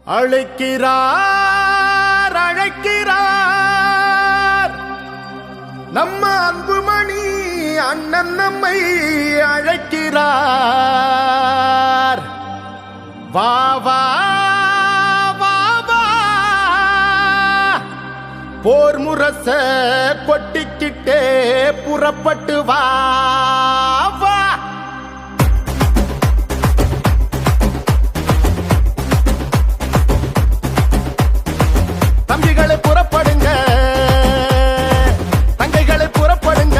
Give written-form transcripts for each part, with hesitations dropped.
அழைக்கிறார் அழைக்கிறார் நம்ம அன்புமணி அண்ணன் நம்மை அழைக்கிறார். வா வா வா வா போர் முரச கொட்டிக்கிட்டே புறப்பட்டு வா வா. தம்பிகளை புறப்படுங்க, தங்கைகளை புறப்படுங்க,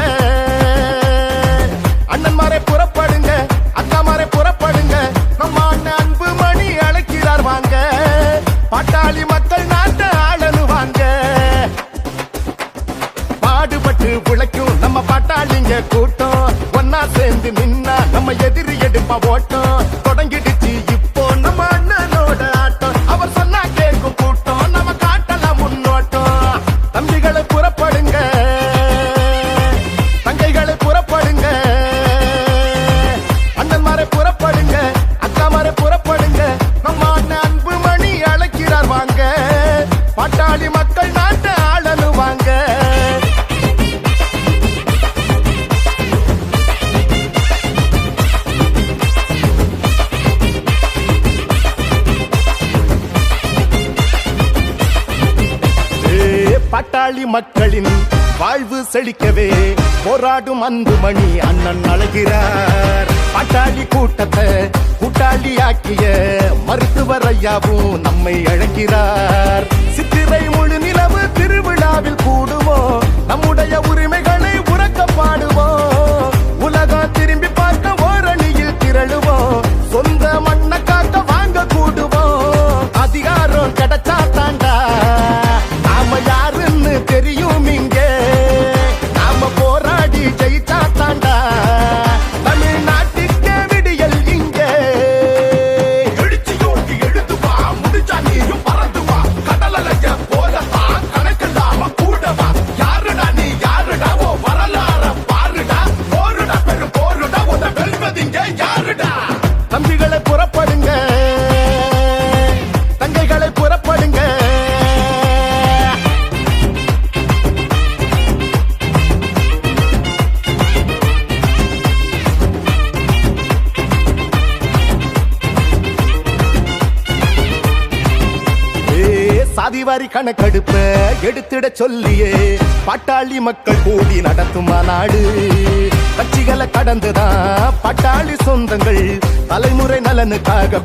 அண்ணன்மாரை புறப்படுங்க, அக்காமாரை புறப்படுங்க. நம்ம அண்ணன் அன்புமணி அழைக்கிறார் வாங்க, பாட்டாளி மக்கள் நாட்டை ஆளனு வாங்க. பாடுபட்டு உழைக்கும் நம்ம பாட்டாளிங்க கூட்டம், ஒன்னா சேர்ந்து நின்னா நம்ம எதிரி எடுப்பா ஓட்டம். தொடங்கிடுச்சு இப்போ நம்ம அண்ணனோட ஆட்டம், அவர் சொன்னா கேட்கும் கூட்டம், நம்ம காட்டலாம் முன்னோட்டம். தம்பிகளை புறப்படுங்க, தங்கைகளை புறப்படுங்க, அண்ணன்மாரை புறப்படுங்க, அக்காமாரை புறப்படுங்க. நம்ம அண்ணன் அன்புமணி அழைக்கிறார் வாங்க, பாட்டாளி மக்கள் நாட்டை ஆளனு வாங்க. பாட்டாளி மக்களின் வாழ்வு செழிக்கவே போராடும் அன்புமணி அண்ணன் அழைக்கிறார். பாட்டாளி கூட்டத்தை கூட்டாளி ஆக்கிய மருத்துவர் ஐயாவும் நம்மை அழைக்கிறார். சித்திரை முழு நிலவு திருவிழாவில் கூடுவோம், நம்முடைய உரிமைகளை உறக்க பாடுவோம். உலகம் திரும்பி பார்க்க ஓரணியில் திரளுவோம், சொந்த மண்ணை காக்க வாங்க கூடுவோம். அதிகாரம் கிடைச்சா தாண்டா நாம யாருன்னு தெரியும், இங்க நாம போராடி ஜெயிச்சா தாண்டா தமிழ்நாட்டுக்கே விடியல். இங்க எழுச்சி யோகி எழுது வா, முடிச்சா நீயும் பறந்து வா, கடலைய போலத்தான் கணக்கில்லாம கூடவா. யாருடா நீ யாருடா, ஓ வரலாற பாருடா, போருடா பெரு போருடா, உத வெல்வதிங்க யாருடா. தம்பிகளை புறப்படுங்க, தங்கைகளை புறப்படுங்க. சாதிவாரி கணக்கெடுப்ப எடுத்திட சொல்லியே பாட்டாளி மக்கள் கூடி நடத்தும் மாநாடு. கட்சிகளை கடந்துதான் பாட்டாளி சொந்தங்கள் தலைமுறை நலனுக்காக